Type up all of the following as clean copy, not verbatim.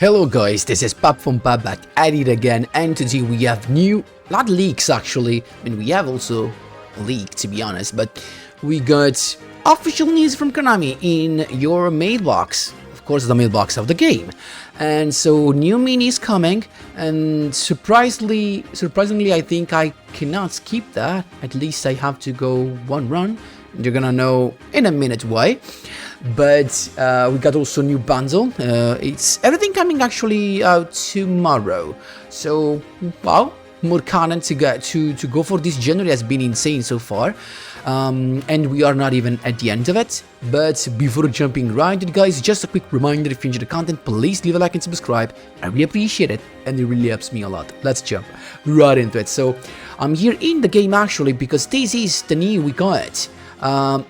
Hello guys, this is Pap from Pap back at it again, and today we have not leaks actually, we have also leaked to be honest, but we got official news from Konami in your mailbox, of course the mailbox of the game. And so new mini is coming, and surprisingly I think I cannot skip that. At least I have to go one run. You're gonna know in a minute why. But we got also new bundle. It's everything coming actually out tomorrow. So wow, more content to go for this January has been insane so far. And we are not even at the end of it. But before jumping right in, guys, just a quick reminder: if you enjoy the content, please leave a like and subscribe. I really appreciate it, and it really helps me a lot. Let's jump right into it. So I'm here in the game actually because this is the new we got.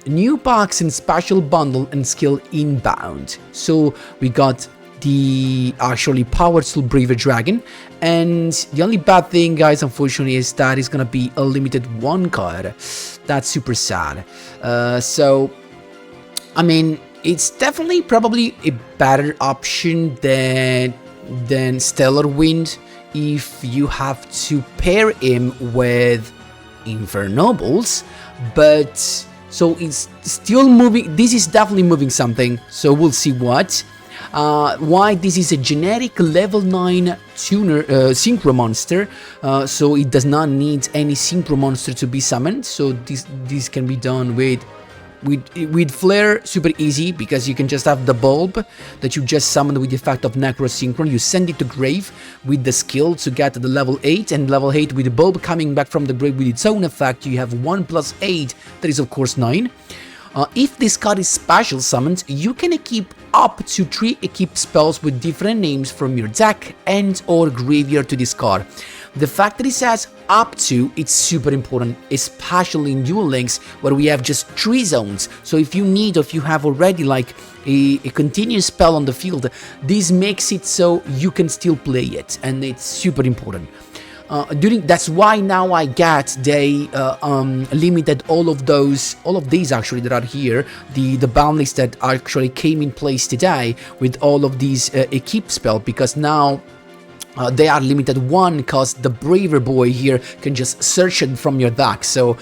New packs and special bundle and skill inbound. So we got the actually power tool Braver Dragon, and the only bad thing, guys, unfortunately, is that it's gonna be a limited one card. That's super sad. So I mean, it's definitely probably a better option than Stellar Wind if you have to pair him with Infernobles, but so it's still moving. This is definitely moving something, so we'll see what. Why this is a generic level 9 tuner synchro monster, so it does not need any synchro monster to be summoned. So this can be done with Flare super easy, because you can just have the bulb that you just summoned with the effect of Necro Synchron. You send it to grave with the skill to get to the level 8, and level 8 with the bulb coming back from the grave with its own effect, you have 1 plus 8, that is of course 9. If this card is special summoned, you can equip up to 3 equipped spells with different names from your deck and or graveyard to this card. The fact that it says up to, it's super important, especially in Duel Links where we have just 3 zones. So if you need, or if you have already like a continuous spell on the field, this makes it so you can still play it, and it's super important. That's why now I get they limited all of these actually that are here, the ban list that actually came in place today with all of these equip spell, because now they are limited 1, because the Braver boy here can just search it from your deck. So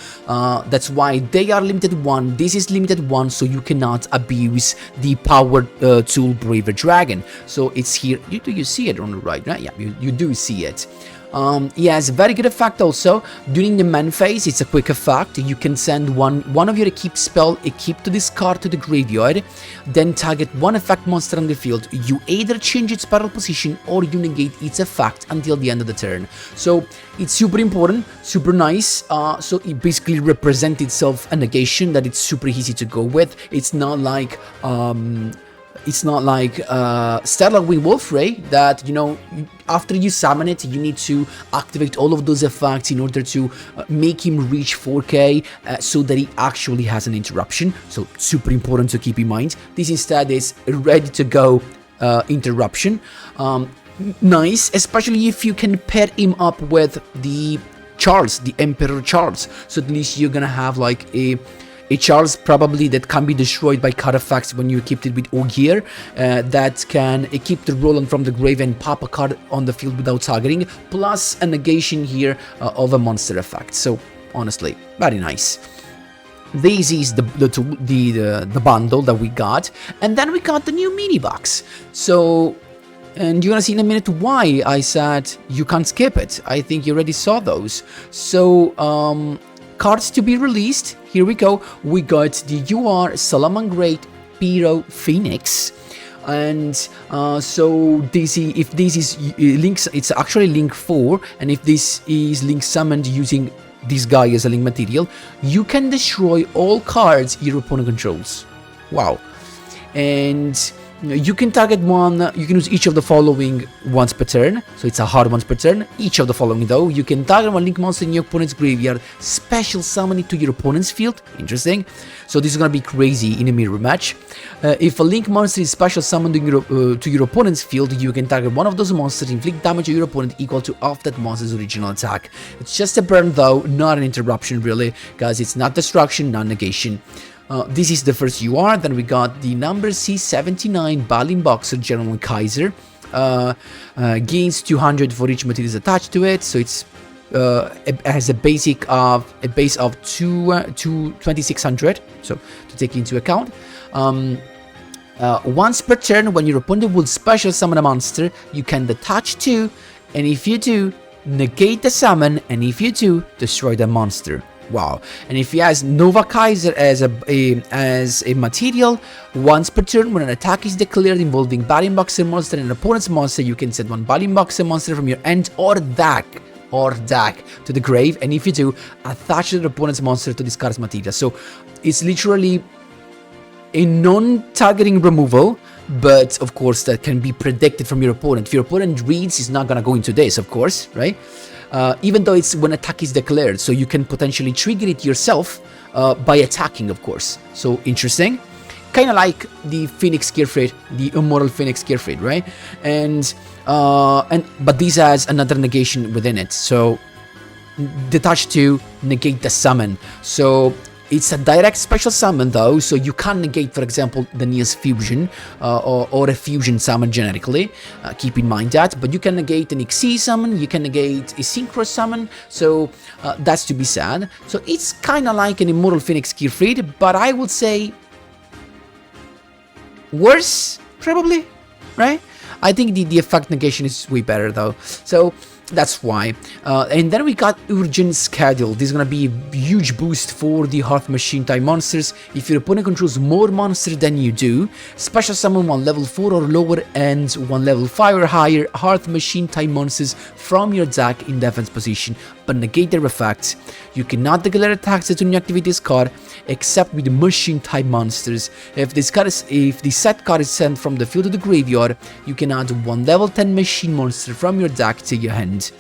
that's why they are limited 1. This is limited 1, so you cannot abuse the power tool Braver Dragon. So it's here. You see it on the right, right? Yeah, you do see it. It has a very good effect also. During the main phase, it's a quick effect. You can send one of your equip spell equipped to this card to the graveyard, then target one effect monster on the field. You either change its battle position or you negate its effect until the end of the turn. So it's super important, super nice. So it basically represents itself a negation that it's super easy to go with. It's not like Stellar Wind Wolfray that, you know, after you summon it, you need to activate all of those effects in order to make him reach 4K so that he actually has an interruption. So super important to keep in mind. This instead is ready to go interruption. Nice, especially if you can pair him up with the Charles, the Emperor Charles. So at least you're gonna have like a Charles probably that can be destroyed by card effects when you equipped it with Ogier, that can equip the Roland from the grave and pop a card on the field without targeting, plus a negation here of a monster effect. So honestly, very nice. This is the bundle that we got, and then we got the new mini box. So, and you're gonna see in a minute why I said you can't skip it. I think you already saw those. So cards to be released. Here we go. We got the Salamangreat Pyro Phoenix, and so if this is links, it's actually link 4, and if this is link summoned using this guy as a link material, you can destroy all cards your opponent controls. Wow. And you can target one, you can use each of the following once per turn, so it's a hard once per turn. Each of the following though, you can target one link monster in your opponent's graveyard, special summon it to your opponent's field. Interesting. So this is gonna be crazy in a mirror match. If a link monster is special summoned to your opponent's field, you can target one of those monsters, inflict damage to your opponent equal to half that monster's original attack. It's just a burn though, not an interruption really, guys. It's not destruction, not negation. This is the first UR. Then we got the number C79 Battlin Boxer General Kaiser. gains 200 for each materials attached to it. So it has a base of 2600. So to take into account. Once per turn, when your opponent will special summon a monster, you can detach 2, and if you do, negate the summon, and if you do, destroy the monster. Wow. And if he has Nova Kaiser as a material, once per turn, when an attack is declared involving Battlin Boxer monster and an opponent's monster, you can send one Battlin Boxer monster from your end or deck to the grave, and if you do, attach the opponent's monster to discard material. So it's literally a non-targeting removal, but of course that can be predicted from your opponent. If your opponent reads, he's not gonna go into this, of course, right? Even though it's when attack is declared, so you can potentially trigger it yourself by attacking, of course. So interesting, kind of like the Phoenix Gearfried, the Immortal Phoenix Gearfried, right? But this has another negation within it. So detach to negate the summon. So it's a direct special summon though, so you can't negate, for example, the Neo's fusion or a fusion summon generically. Keep in mind that, but you can negate an XC summon, you can negate a Synchro summon, so that's to be said. So it's kind of like an Immortal Phoenix Gearfried, but I would say worse, probably, right? I think the effect negation is way better though. So that's why. And then we got Urgent Schedule. This is gonna be a huge boost for the Hearth Machine type monsters. If your opponent controls more monsters than you do, special summon one level 4 or lower and one level 5 or higher Hearth Machine type monsters from your deck in defense position, but negate their effects. You cannot declare attacks to activate this card except with machine type monsters. If the set card is sent from the field to the graveyard, you can add one level 10 machine monster from your deck to your hand.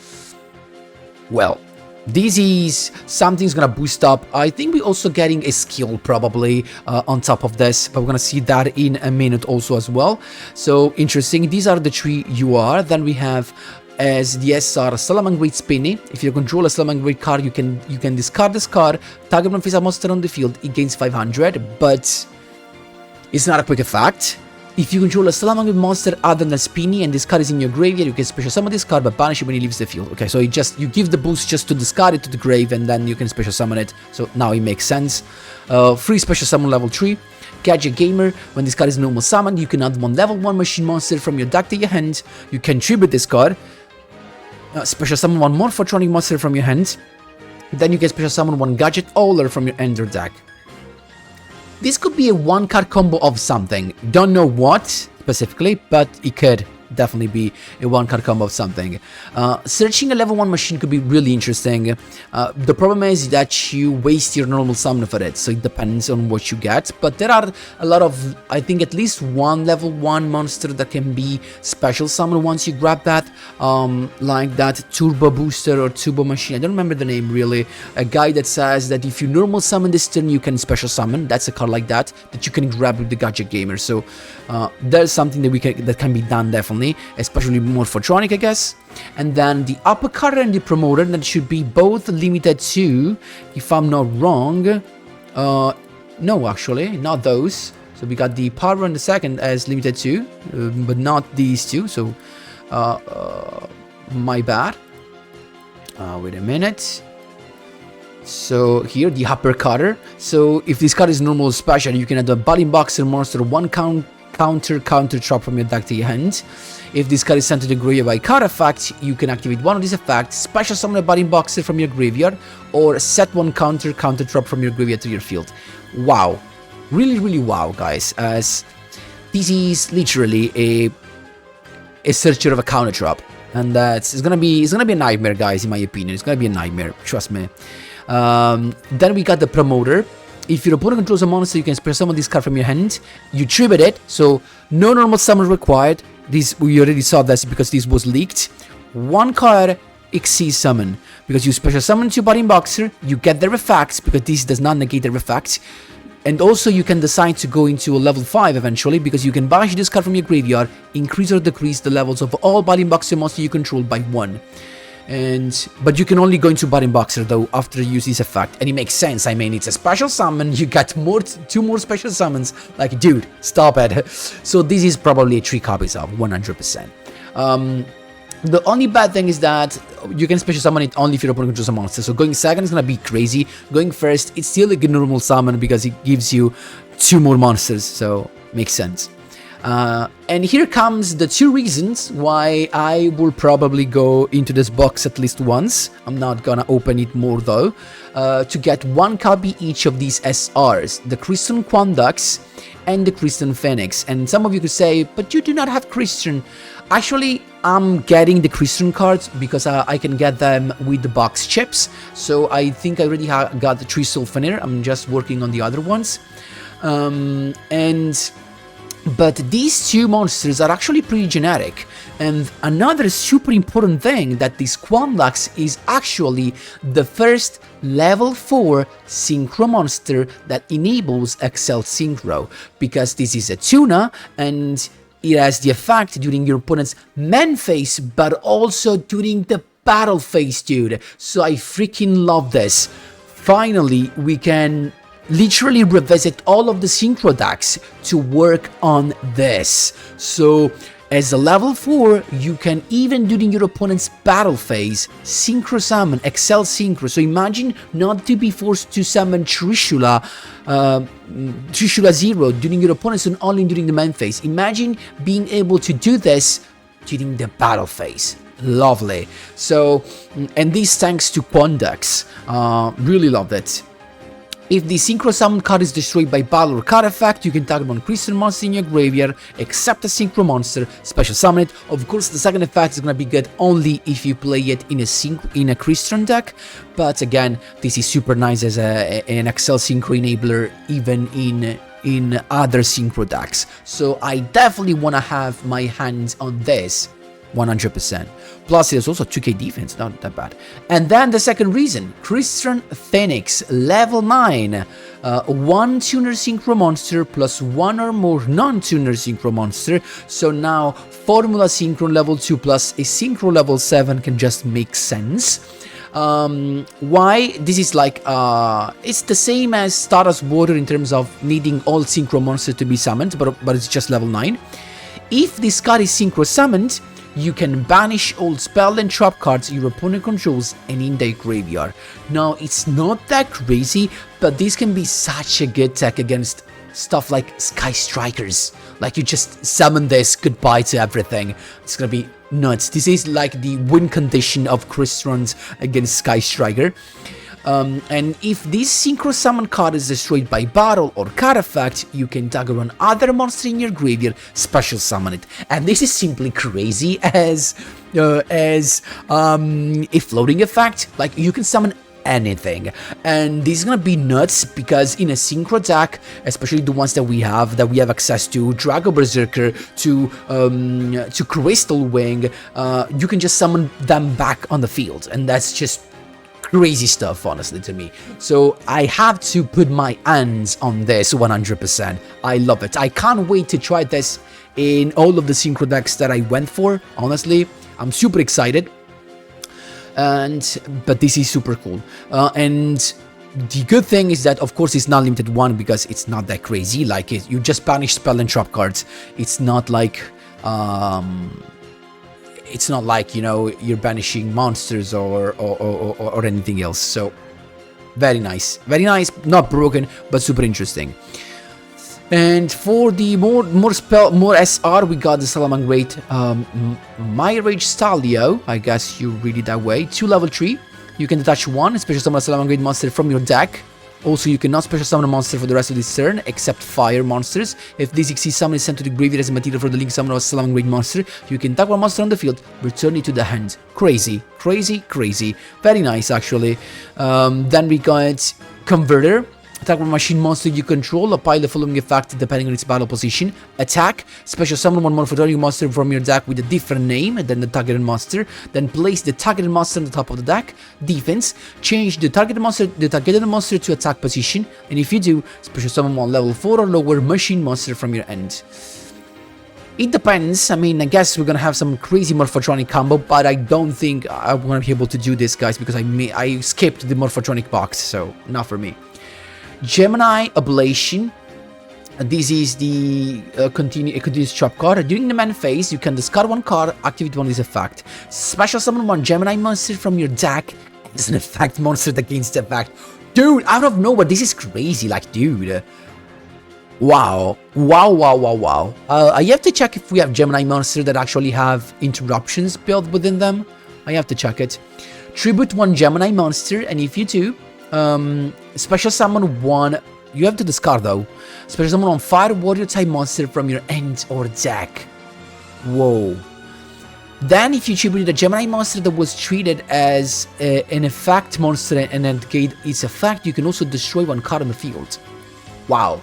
Well, this is something's gonna boost up. I think we're also getting a skill probably on top of this, but we're gonna see that in a minute also as well. So interesting. These are the 3 UR. Then we have as the SR Salamangreat Spinny. If you control a Salamangreat card, you can discard this card, target one face a monster on the field, it gains 500, but it's not a quick effect. If you control a Salamangreat monster other than Spinny and this card is in your graveyard, you can special summon this card but banish it when it leaves the field. Okay, so you give the boost just to discard it to the grave and then you can special summon it. So now it makes sense. Free special summon level 3. Gadget Gamer. When this card is normal summoned, you can add one level 1 machine monster from your deck to your hand. You can tribute this card. Special summon one Morphotronic monster from your hand. Then you can special summon one Gadget Owler from your end or deck. This could be a 1-card combo of something. Don't know what specifically, but it could definitely be a 1-card combo of something. Searching a level 1 machine could be really interesting. The problem is that you waste your normal summon for it, so it depends on what you get. But there are a lot of, I think at least one level 1 monster that can be special summon once you grab that. Like that Turbo Booster or Turbo Machine, I don't remember the name really. A guy that says that if you normal summon this turn, you can special summon. That's a card like that you can grab with the Gadget Gamer. So there's something that can be done definitely. Especially Morphotronic, I guess. And then the uppercut and the promoter, that should be both limited to, if I'm not wrong, no, actually, not those. So we got the power and the second as limited to, but not these two. So my bad. Wait a minute. So here the uppercutter. So if this card is normal special, you can add a Battlin Boxer monster 1 counter trap from your deck to your hand. If this card is sent to the graveyard by card effect, you can activate one of these effects, special summon a Battlin Boxer from your graveyard, or set one counter trap from your graveyard to your field. Wow. Really, really wow, guys, as this is literally a searcher of a counter trap. And it's gonna be a nightmare, guys, in my opinion. It's gonna be a nightmare, trust me. Then we got the promoter. If your opponent controls a monster, you can special summon this card from your hand. You tribute it, so no normal summon required. This we already saw this because this was leaked. 1 card XC summon. Because you special summon to Battlin Boxer, you get their effects because this does not negate their effects. And also you can decide to go into a level 5 eventually because you can banish this card from your graveyard, increase or decrease the levels of all Battlin Boxer monsters you control by 1. But you can only go into Battlin Boxer though after you use this effect, and it makes sense. I mean, it's a special summon, you got 2 more special summons, like dude, stop it. So this is probably 3 copies of 100%. The only bad thing is that you can special summon it only if your opponent controls a monster. So going second is gonna be crazy. Going first, it's still a good normal summon because it gives you 2 more monsters, so makes sense. And here comes the 2 reasons why I will probably go into this box at least once. I'm not gonna open it more though. To get 1 copy each of these SRs, the Crystron Quandux and the Crystron Phoenix. And some of you could say, but you do not have Crystron. Actually, I'm getting the Crystron cards because I can get them with the box chips. So I think I already got the 3 Sulfanir. I'm just working on the other ones. But these 2 monsters are actually pretty generic. And another super important thing that this Quandux is actually the first level 4 Synchro monster that enables Excel Synchro. Because this is a tuna and it has the effect during your opponent's main phase, but also during the battle phase, dude. So I freaking love this. Finally, we can literally revisit all of the Synchro decks to work on this. So as a level 4, you can even during your opponent's battle phase Synchro summon Excel Synchro. So imagine not to be forced to summon Trishula 0 during your opponent's and only during the main phase. Imagine being able to do this during the battle phase. Lovely. So, and this thanks to Quandux. Really love it. If the Synchro Summon card is destroyed by battle or card effect, you can target one Crystal monster in your graveyard, except a Synchro monster, special summon it. Of course, the second effect is gonna be good only if you play it in a Crystron deck, but again, this is super nice as an Excel Synchro enabler, even in other Synchro decks. So I definitely wanna have my hands on this. 100%. Plus, it is also 2k defense, not that bad. And then the second reason, Crystron Phoenix, level 9. 1 tuner Synchro monster plus 1 or more non-tuner Synchro monster. So now, Formula Synchro level 2 plus a Synchro level 7 can just make sense. Why? This is like, it's the same as Stardust Water in terms of needing all Synchro monsters to be summoned, but it's just level 9. If this card is Synchro summoned, you can banish all spell and trap cards your opponent controls and in their graveyard. Now, it's not that crazy, but this can be such a good tech against stuff like Sky Strikers. Like, you just summon this, goodbye to everything. It's gonna be nuts. This is like the win condition of Crystrons against Sky Striker. And if this Synchro Summon card is destroyed by battle or card effect, you can target one other monster in your graveyard, special summon it. And this is simply crazy as a floating effect. Like, you can summon anything, and this is gonna be nuts because in a Synchro deck, especially the ones that we have access to, Drago Berserker, to Crystal Wing, you can just summon them back on the field, and that's just crazy stuff, honestly, to me. So I have to put my hands on this 100%. I love it. I can't wait to try this in all of the Synchro decks that I went for. Honestly, I'm super excited. But this is super cool. And the good thing is that, of course, it's not limited 1 because it's not that crazy. Like, you just banish spell and trap cards. It's not like you know, you're banishing monsters or anything else. So very nice, not broken, but super interesting. And for the more SR, we got the Salamangreat My Rage Stalio. I guess you read it that way. 2 level 3. You can detach 1 special summon a Salamangreat monster from your deck. Also, you cannot special summon a monster for the rest of this turn, except fire monsters. If this XC summon is sent to the graveyard as material for the link summon of a Salamangreat monster, you can tag one monster on the field, return it to the hand. Crazy. Very nice, actually. Then we got Converter. Attack one machine monster you control, apply the following effect depending on its battle position. Attack, special summon one Morphotronic monster from your deck with a different name than the targeted monster. Then place the targeted monster on the top of the deck. Defense, change the targeted monster to attack position. And if you do, special summon one level 4 or lower machine monster from your end. It depends. I mean, I guess we're gonna have some crazy Morphotronic combo, but I don't think I'm gonna be able to do this, guys, because I skipped the Morphotronic box, so not for me. Gemini Ablation. This is the continuous trap card. During the main phase, you can discard one card, activate one of this effect. Special summon one Gemini monster from your deck. It's an effect monster that gains the effect. Dude, out of nowhere, this is crazy. Like, dude. Wow. Wow. I have to check if we have Gemini monster that actually have interruptions built within them. I have to check it. Tribute one Gemini monster, and if you do, special summon one. You have to discard though. Special summon one Fire Warrior type monster from your end or deck. Whoa. Then, if you tribute a Gemini monster that was treated as an effect monster and then gained its effect, you can also destroy one card on the field. Wow.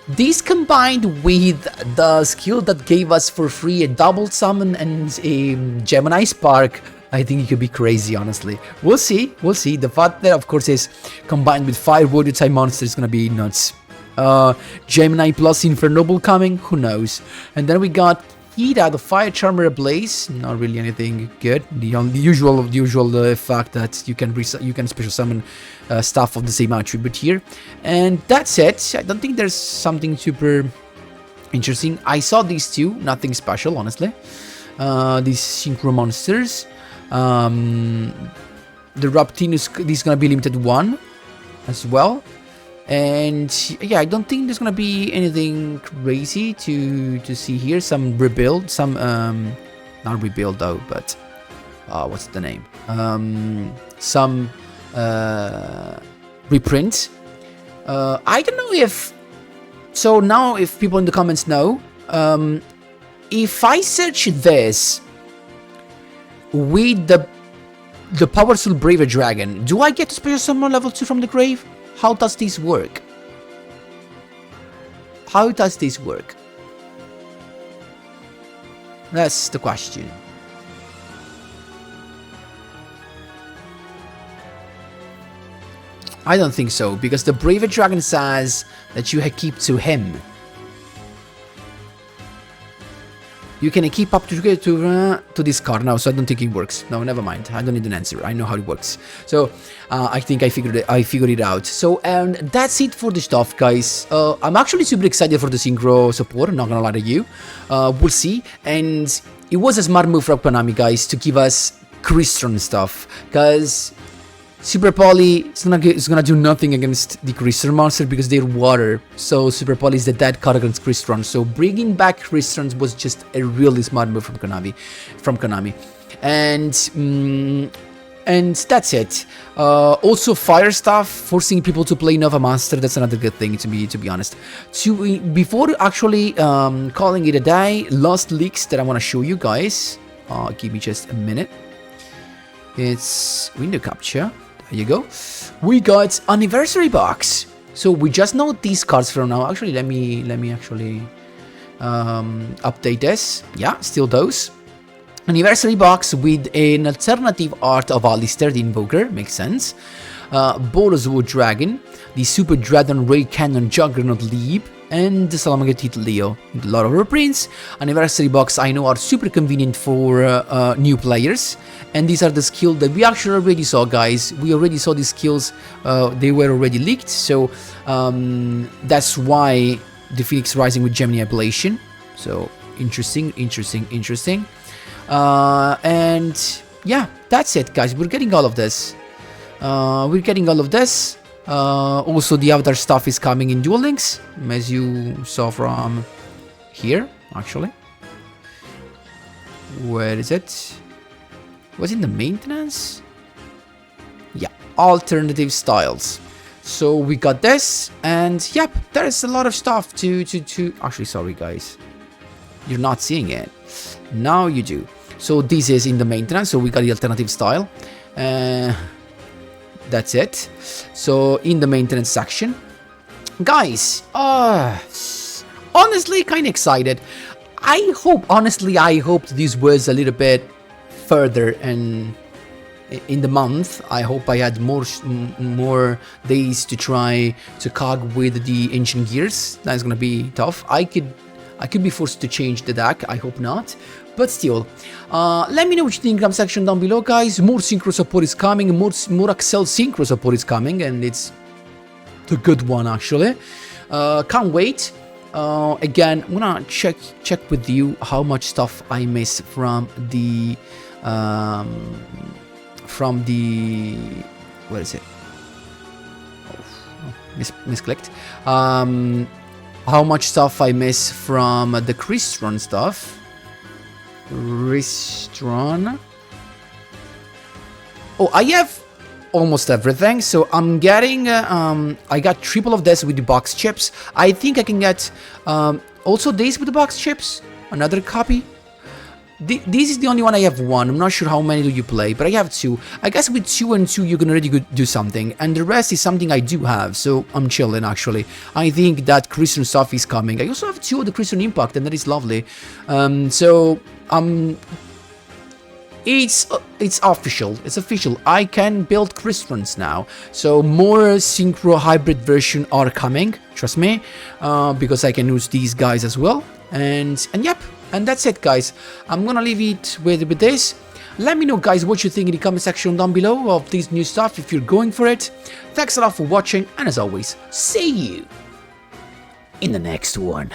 This combined with the skill that gave us for free a double summon and a Gemini Spark, I think it could be crazy, honestly. We'll see. The fact that, of course, is combined with Fire Warrior type monster is gonna be nuts. Gemini plus Infernoble coming, who knows? And then we got Hida, the Fire Charmer Ablaze. Not really anything good. The usual fact that you can special summon stuff of the same attribute here, and that's it. I don't think there's something super interesting. I saw these two, nothing special, honestly. These synchro monsters. The Raptinus, this is gonna be limited one as well. And yeah, I don't think there's gonna be anything crazy to see here. Some rebuild, some not rebuild though, but what's the name? Some reprint. I don't know if so. Now, if people in the comments know, if I search this with the Powerful Braver Dragon, do I get to special summon level 2 from the grave? How does this work? How does this work? That's the question. I don't think so, because the Braver Dragon says that you keep to him. You can keep up to this card now, so I don't think it works. No, never mind. I don't need an answer. I know how it works. So I think I figured it out. So and that's it for the stuff, guys. I'm actually super excited for the synchro support. I'm not gonna lie to you. We'll see. And it was a smart move from Konami, guys, to give us Crystron stuff, because Super Poly is gonna do nothing against the Crystrons monster because they're water. So Super Poly is the dead card against Crystrons. So bringing back Crystrons was just a really smart move from Konami. And that's it. Also fire stuff, forcing people to play Nova Master. That's another good thing to be honest. Before actually calling it a day, last leaks that I want to show you guys. Give me just a minute. It's window capture. There you go. We got anniversary box. So we just know these cards from now. Actually, let me actually update this. Yeah, still those. Anniversary box with an alternative art of Alistair the Invoker. Makes sense. Boros Wood Dragon, the Super Dreadnought Ray Cannon Juggernaut Leap, and the Salamangretit Leo. A lot of reprints. Anniversary box I know are super convenient for new players. And these are the skills that we actually already saw, guys. We already saw these skills. They were already leaked. So that's why the Phoenix Rising with Gemini Ablation. So interesting. And yeah, that's it, guys. We're getting all of this. Also, the other stuff is coming in Duel Links, as you saw from here, actually. Where is it? Was it the maintenance? Yeah, alternative styles. So we got this, and yep, there's a lot of stuff to... Actually, sorry, guys. You're not seeing it. Now you do. So this is in the maintenance, so we got the alternative style. That's it. So in the maintenance section, guys, honestly kind of excited. I hoped this was a little bit further and in the month. I hope I had more days to try to cog with the ancient gears. That's gonna be tough. I could be forced to change the deck. I hope not. But still, let me know what you think in the comment section down below, guys. More synchro support is coming, more Excel synchro support is coming, and it's the good one, actually. Can't wait. Again, I'm gonna check with you how much stuff I miss from the where is it? Misclicked. How much stuff I miss from the Crystron stuff. Crystron. Oh, I have almost everything, so I'm getting I got triple of this with the box chips. I think I can get also this with the box chips, another copy. This is the only one I have one. I'm not sure how many do you play, but I have two. I guess with 2 and 2 you can already do something, and the rest is something I do have, so I'm chilling actually. I think that Crystron stuff is coming. I also have 2 of the Crystron Impact, and that is lovely. It's official. It's official. I can build Crystrons now. So more synchro hybrid version are coming. Trust me, because I can use these guys as well. And yep. And that's it, guys. I'm gonna leave it with this. Let me know, guys, what you think in the comment section down below of this new stuff if you're going for it. Thanks a lot for watching, and as always, see you in the next one.